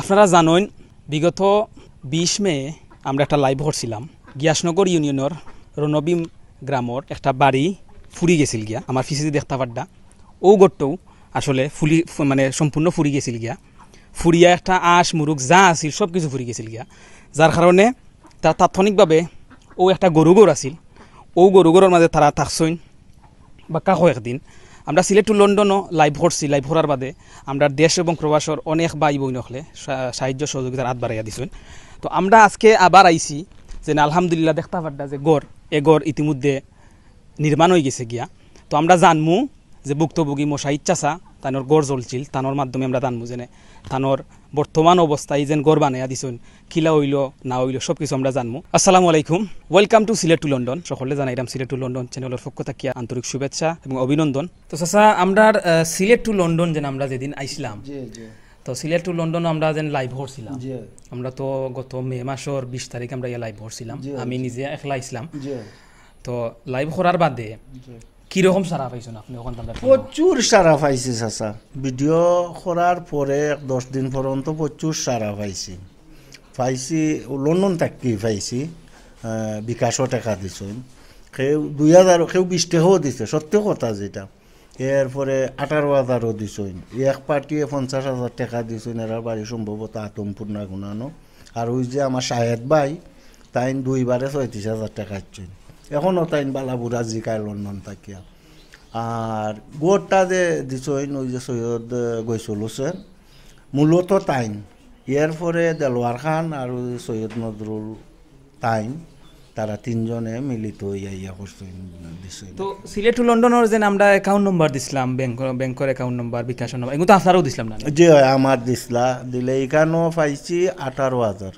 আপনারা জানেন বিগত 20 মে আমরা একটা লাইভ করছিলাম গিয়াসনগর ইউনিয়নের রণবীম গ্রামের একটা বাড়ি ফুরি গেছিল গিয়া আমার ফিসিতে দেখতে পাড্ডা ও গড়টাও আসলে ফুলি মানে সম্পূর্ণ ফুরি গেছিল গিয়া ফুরিয়া একটা আঁশ মুরুখ যা আছিল সব কিছু ফুরি গেছিল গিয়া যার কারণে তার তাৎক্ষণিকভাবে ও একটা গরু আছিল ও গরুর মাঝে তারা থাকছইন বা কাকো একদিন আমরা সিলেট টু লন্ডনও লাইভ করছি লাইভ করার বাদে আমরা দেশ এবং প্রবাসর অনেক ভাই বোন হলে সাহায্য সহযোগিতার হাত বাড়াইয়া দিছেন। তো আমরা আজকে আবার আইছি যে আলহামদুলিল্লাহ দেখতে পারডা যে গড় ইতিমধ্যে নির্মাণ হয়ে গেছে গিয়া। তো আমরা জানমু যে ভুক্তভোগী মশাহিদ চাচা তানোর গড় জ্বলছিল তানোর মাধ্যমে আমরা জানমু যে তানোর বর্তমান অবস্থায় যেন গড় বানাইয়া দিছেন কিলা হইল না হইল সব কিছু আমরা জানমু। আসসালামু আলাইকুম, welcome to Sylhet to London. সকলে জানাইলাম সিলেট টু লন্ডন চ্যানেলের পক্ষ থেকে আন্তরিক শুভেচ্ছা এবং অভিনন্দন। তো চাচা আমরা সিলেট টু লন্ডন যেন আমরা যেদিন আইসলাম তো সিলেট টু লন্ডন আমরা যেন লাইভ করছিলাম আমরা তো গত মে মাসের 20 তারিখ আমরা লাইভ করছিলাম আমি নিজে একলা আইসলাম। তো লাইভ করার বাদে কিরকম সারা পাইছেন আপনি? ওখান থেকে প্রচুর সারা পাইছি চাচা, ভিডিও করার পরে 10 দিন পর্যন্ত প্রচুর সারা পাইছি লন্ডন থাকি পাইছি। বিকাশও টাকা দিছেন, কেউ 2000 কেউ 20 টাকাও দিছে, সত্য কথা যেটা। এরপরে 18,000ও দিছেন, এক পার্টিয়ে 50,000 টাকা দিছেন। এরা বাড়ি সম্ভবত আতমপুর না গুনানো। আর ওই যে আমার শাহেদ ভাই তাই 2বারে 36,000 টাকা দিচ্ছেন। এখনও তাই বালাবুরা জিকায় লন্ডন থাকিয়া। আর গোটা যে দিছেন ওই যে সৈয়দ গৈসুল হোসেন মূলত তাইন, এরপরে দেলোয়ার খান আর সৈয়দ নজরুল তাইন, তারা 3জনে মিলিত ইয়া করছেন দিছেন। তো সিলেট টু লন্ডনের যে আমরা অ্যাকাউন্ট নম্বর দিছিলাম ব্যাংকের অ্যাকাউন্ট নম্বর বিকাশের নম্বর এগুলো তো আপনারাও দিছিলাম না? জি আমার দিছলা দিলে এখানেও পাইছি 18,000।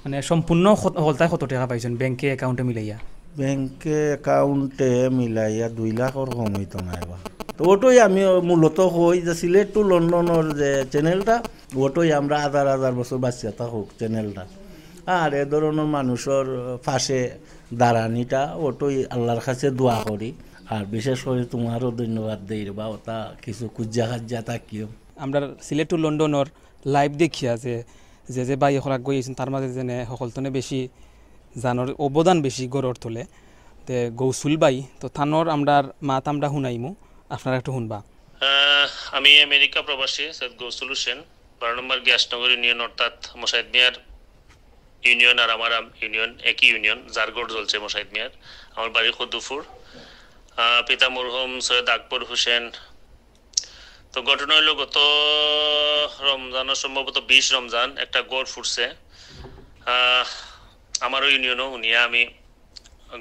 মানে সম্পূর্ণ হলতায় কত টাকা পাইছেন ব্যাংকে অ্যাকাউন্টে মিলাইয়া? ব্যাংকে অ্যাকাউন্টে মিলাইয়া 2 লাখর কম হইতো না এবার। তো ওটাই আমি মূলত হই যে সিলেট টু লন্ডনের যে চ্যানেলটা ওটাই আমরা 1000 বছর বাঁচিয়া থাকুক চ্যানেলটা। আর এ ধরনের মানুষের পাশে দাঁড়ানিটা ওটাই আল্লাহর কাছে দোয়া করি। আর বিশেষ করে তোমারও ধন্যবাদ দেই বা ওটা কিছু কুজ্জা খাজ্জা থাকিও। আমরা সিলেট টু লন্ডনের লাইভ দেখিয়া যে যে বাই খরাক গইছেন তার মাঝে যেনে সকলতনে বেশি জানোর অবদান বেশি গড়র তোলে তে গৌসুল বাই। তো থানোর আমরার মাত আমরা শুনাইমু, আপনারা একটু শুনবা। আমি আমেরিকা প্রবাসী সৈয়দ গৌসুল হোসেন, 12 নম্বর গিয়াসনগর ইউনিয়ন, অর্থাৎ মোশাহিদ মিয়ার ইউনিয়ন আর আমার ইউনিয়ন একই ইউনিয়ন, যার গড় জ্বলছে মোশাহিদ মিয়ার। আমার বাড়ি খদ্দুপুর। পিতা মরহুম সৈয়দ আকবর হোসেন। তো ঘটনা হইল গত রমজানের সম্ভবত 20 রমজান একটা গড় ফুটছে আমারও ইউনিয়নও উনিয়া আমি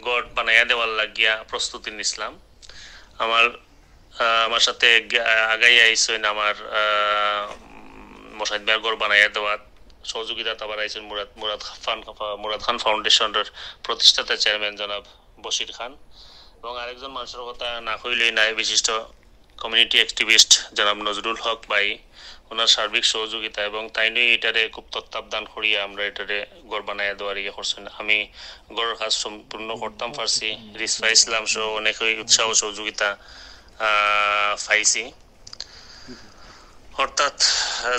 গড় বানাইয়া দেওয়ার লাগিয়া প্রস্তুতি নিছিলাম। আমার সাথে আগাই আইসেন আমার মোশাহিদ মিয়ার গড় বানাইয়া দেওয়া সহযোগিতা আবার আইসেন মুরাদ খান ফাউন্ডেশনের প্রতিষ্ঠাতা চেয়ারম্যান জনাব বশির খান, এবং আরেকজন মানুষের কথা না হইলেই নাই, বিশিষ্ট কমিউনিটি অ্যাক্টিভিস্ট জনাব নজরুল হক ভাই, ওনার সার্বিক সহযোগিতা এবং তাইনই এটারে খুব তত্ত্বাবধান করিয়া আমরা এটারে গড় বানাইয়া দেওয়ার ইয়ে করছেন। আমি গড়ের কাজ সম্পূর্ণ করতাম পারছি, রিসফা ইসলাম সহ অনেকই উৎসাহ সহযোগিতা পাইছি। অর্থাৎ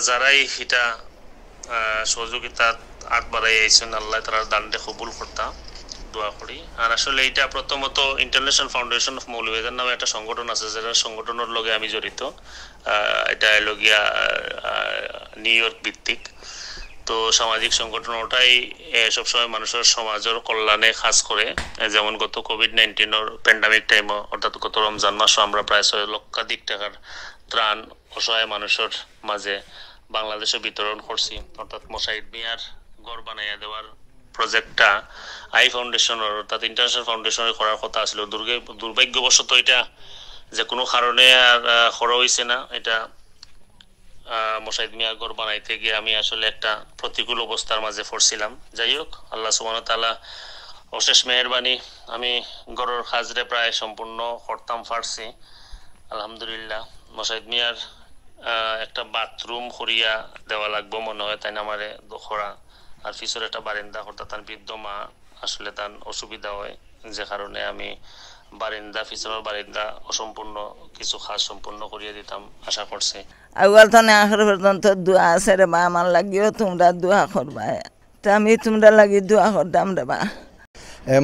যারাই এটা সহযোগিতা হাত বাড়াই আইছেন আল্লাহ তার দানটা কবুল করতাম দোয়া করি। আর আসলে এটা প্রথমত ইন্টারন্যাশনাল ফাউন্ডেশন অফ মৌলভীদের নামে একটা সংগঠন আছে, যেটা সংগঠনের লগে আমি জড়িত। এটা লগিয়া নিউ ইয়র্ক ভিত্তিক। তো সামাজিক সংগঠন ওটাই সবসময় মানুষের সমাজের কল্যাণে কাজ করে। যেমন গত কোভিড-19 প্যান্ডামিক টাইমও, অর্থাৎ গত রমজান মাসও আমরা প্রায় 6 লক্ষাধিক টাকার ত্রাণ অসহায় মানুষের মাঝে বাংলাদেশে বিতরণ করছি। অর্থাৎ মোশাহিদ মিয়ার গড় বানাইয়া দেওয়ার প্রজেক্টটা আই ফাউন্ডেশনের অর্থাৎ ইন্টারন্যাশনাল ফাউন্ডেশনের করার কথা ছিল। দুর্ভাগ্যবশত এটা যে কোনো কারণে আর করা হয়েছে না। এটা মোশাহিদ মিয়ার গড় বানাইতে গিয়ে আমি আসলে একটা প্রতিকূল অবস্থার মাঝে পড়ছিলাম। যাই হোক, আল্লাহ সুবহানাহু ওয়া তাআলা অশেষ মেহেরবানি, আমি গড়ের কাজরে প্রায় সম্পূর্ণ করতাম পারছি আলহামদুলিল্লাহ। মোশাহিদ মিয়ার একটা বাথরুম করিয়া দেওয়া লাগবো মনে হয়, তাই না আমারে দোখরা। আর পিছনে একটা বারিন্দা, অর্থাৎ তার বৃদ্ধ মা আসলে তার অসুবিধা হয়, যে কারণে আমি বারিন্দা পিছনের বারিন্দা অসম্পূর্ণ কিছু কাজ সম্পূর্ণ করিয়ে দিতাম আশা করছি। আউয়াল তো আখের পর্যন্ত দোয়া আছে রে বা, আমার লাগিও তোমরা দোয়া করবা, তা আমি তোমরা লাগি দোয়া করতাম রে বা।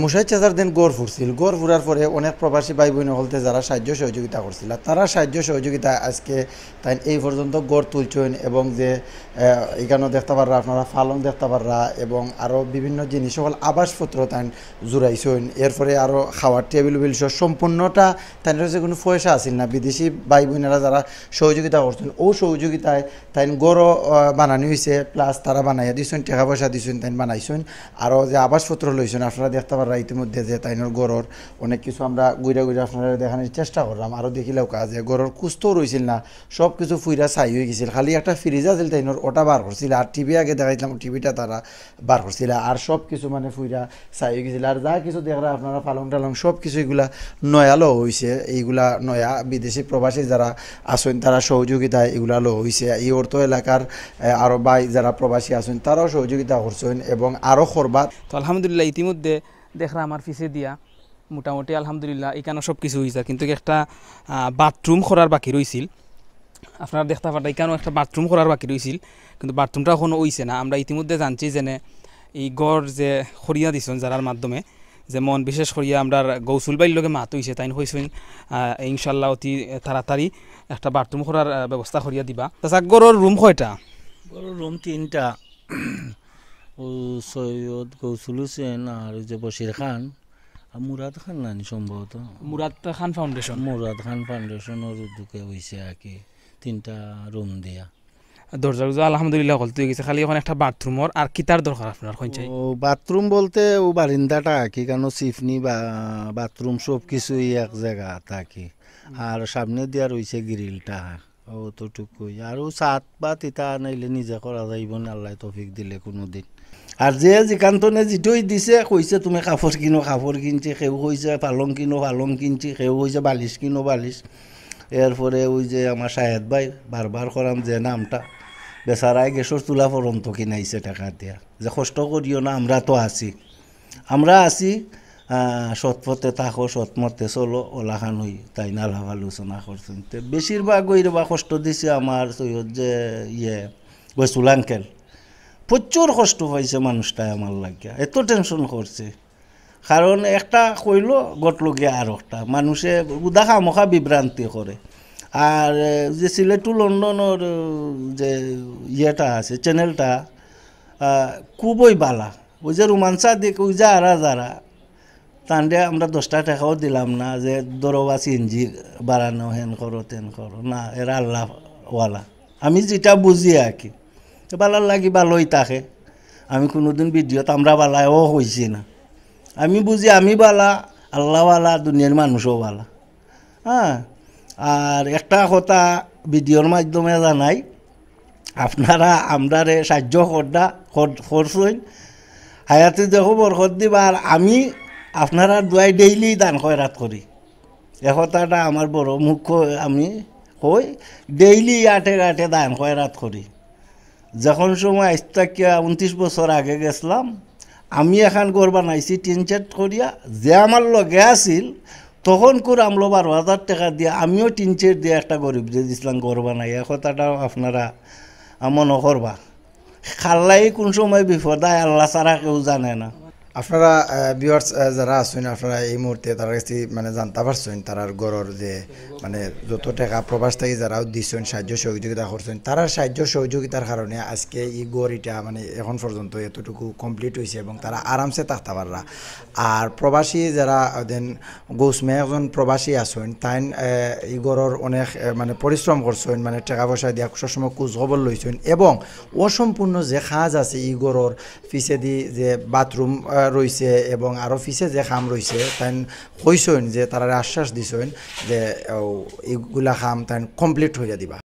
মুশাহিদ চাচার দিন গড় ফুরছিল, গড় ফুরার পরে অনেক প্রবাসী ভাই বোন হলতে যারা সাহায্য সহযোগিতা করছিল, তারা সাহায্য সহযোগিতা আজকে তাই এই পর্যন্ত গড় তুলছেন। এবং যে এখানেও দেখতে পাররা আপনারা ফালং দেখতে পাররা, এবং আরও বিভিন্ন জিনিস সকল আবাসপত্র তাই জুড়াইছেন। এরপরে আরও খাওয়ার টেবিল বিল সম্পূর্ণটা তাই হচ্ছে কোনো পয়সা আসিল না, বিদেশি ভাই বোনেরা যারা সহযোগিতা করছেন ও সহযোগিতায় তাই গড়ও বানানো হয়েছে, প্লাস তারা বানাইয়া দিয়েছেন, টাকা পয়সা দিয়েছেন, তাই বানাইছেন। আরও যে আবাসপত্র লইছেন আপনারা দেখতে পাররা ইতিমধ্যে যে তাইনের গড়র অনেক কিছু আমরা গুইরা গুইরা আপনারা দেখানোর চেষ্টা করলাম। আরও দেখিলেও কাজ যে গড়র কুস্তও রয়েছিল না, সব কিছু ফুইরা ছাই হয়ে গেছিল, খালি একটা ফ্রিজ আছিল তাইনের ওটা বার করছিল, আর টিভি আগে দেখাইছিলাম টিভিটা তারা বার করছিল, আর সব কিছু মানে ফুইরা ছাই হয়ে গেছিল। আর যা কিছু দেখরা আপনারা পালং টালং সব কিছু এগুলা নয়ালো হয়েছে, এইগুলা নয়া বিদেশি প্রবাসী যারা আসেন তারা সহযোগিতায় এগুলা লো হয়েছে। এই অর্থ এলাকার আরও ভাই যারা প্রবাসী আসেন তারাও সহযোগিতা করছেন এবং আরও করবাত। তো আলহামদুলিল্লাহ ইতিমধ্যে দেখরা আমার পিছে দিয়া মোটামুটি আলহামদুলিল্লাহ এখানে সব কিছু হয়েছে, কিন্তু একটা বাথরুম করার বাকি রয়েছিল। আপনারা দেখতে পারেন এখানেও একটা বাথরুম করার বাকি রয়েছিল, কিন্তু বাথরুমটা এখনও হইছে না। আমরা ইতিমধ্যে জানছি যে এই গড় যে খরিয়া দিছেন যারার মাধ্যমে, যেমন বিশেষ করিয়া আমরা গৌসুল বাইর লগে মাত হইছে, তাই হয়েছেন ইনশাল্লাহ অতি তাড়াতাড়ি একটা বাথরুম করার ব্যবস্থা করিয়া দিবা। তাছাড়া গড়ের রুম কয়টা? বড় রুম 3টা, ও সৈয়দ গৌসুল হোসেন আর যে বশির খান আর মুরাদ খান নানি সম্ভবত, মুরাদ খান ফাউন্ডেশন, মুরাদ খান ফাউন্ডেশনের উদ্যোগে হয়েছে আর কি 3টা রুম দেয়া। দরজা আলহামদুলিল্লাহ হলতে গেছে, খালি এখন একটা বাথরুমর আর কিতার দরকার আপনার চাই? ও বাথরুম বলতে ও বারিন্দাটা কি কেন সিফনি বা বাথরুম সব কিছুই এক জায়গা থাকি, আর সামনে দিয়া রয়েছে গ্রিলটা, ও তো টুকুই। আর ও সাত বা তিতা নাইলে নিজে করা যাইব না, আল্লাহ তৌফিক দিলে কোনো দিন। আর যে যেখানতনে যিটোই দিছে কইছে তুমি কাপড় কিনো কাপড় কিনছি, সেও কইছে পালং কিনো পালং কিনছি, সেও কইছে বালিশ কিনো বালিশ। এরপরে ওই যে আমার শাহেদ ভাই বারবার করাম যে নামটা বেচারায় গ্যাসের চুলা পরন্ত কিনাইছে টাকা দিয়া, যে কষ্ট করিও না, আমরা তো আছি, আমরা আছি, সৎপথে থাকো সৎমতে চলো, ওলাখান হই তাই না লাভ আলোচনা করছেন। তো বেশিরভাগ ওই বা কষ্ট দিছে আমার সৈয়দ যে গইসুল আঙ্কেল, প্রচুর কষ্ট পাইছে মানুষটাই আমার লাগিয়া, এত টেনশন করছে। কারণ একটা কইল গটল গিয়া আর একটা মানুষে উদা খামোখা বিভ্রান্তি করে। আর যে সিলেট টু লন্ডনের যে ইয়েটা আছে চ্যানেলটা খুবই বালা, ওই যে রোমাঞ্চা দিক ওই যে আরা যারা তান্ডে আমরা 10টা টাকাও দিলাম না যে দরবা সিএনজি বাড়ানো হেন করো তেন করো না, এরা আল্লাহওয়ালা। আমি যেটা বুঝি আর কি বালার লাগি ভালোই থাকে, আমি কোনোদিন ভিডিওতে আমরা বালাও হয়েছি না, আমি বুঝি আমি বালা, আল্লাহওয়ালা, দুনিয়ার মানুষও বালা। হ্যাঁ, আর একটা কথা ভিডিওর মাধ্যমে জানাই, আপনারা আমরারে সাহায্য করছেন, হায়াতে দেখো বরকত দিবা। আর আমি আপনারা দোয়াই ডেইলি দান খয়রাত করি, এ কথাটা আমার বড় মুখ্য, আমি কই ডেইলি আটে আটে দান খয়রাত করি। যখন সময় আজ থেকে 29 বছর আগে গেছিলাম, আমি এখন ঘর বানাইছি 3 সেট করিয়া, যে আমার লগে আছিল তখন করে আমলো 12,000 টাকা দিয়ে আমিও 3 সেট দিয়ে একটা গরিব দিয়ে দিছিলাম ঘর বানাই। এ কথাটাও আপনারা মনে করবা, খাল্লাই কোন সময় বিপদ আয় আল্লাহ ছাড়া কেউ জানে না। আপনারা ভিউয়ার্স যারা আছেন আপনারা এই মুহূর্তে তার কাছে মানে জানতে পারছেন তারার গড়র যে মানে যত টাকা প্রবাস থেকে যারাও দিচ্ছেন সাহায্য সহযোগিতা করছেন, তারা সাহায্য সহযোগিতার কারণে আজকে এই গড়িটা মানে এখন পর্যন্ত এতটুকু কমপ্লিট হয়েছে এবং তারা আরামসে থাকতে পাররা। আর প্রবাসী যারা দেন গৌসমে একজন প্রবাসী আছেন, তাই এই গড়র অনেক মানে পরিশ্রম করছেন, মানে টাকা পয়সা দিয়া সবসময় খোঁজ খবর লইছেন এবং অসম্পূর্ণ যে কাজ আছে এই গড়র পিছেদি যে বাথরুম রয়েছে এবং আরও পিছে যে খাম রয়েছে, তাই কইছেন যে তারা আশ্বাস দিছেন যে এইগুলা খাম তাই কমপ্লিট হইয়া দিবা।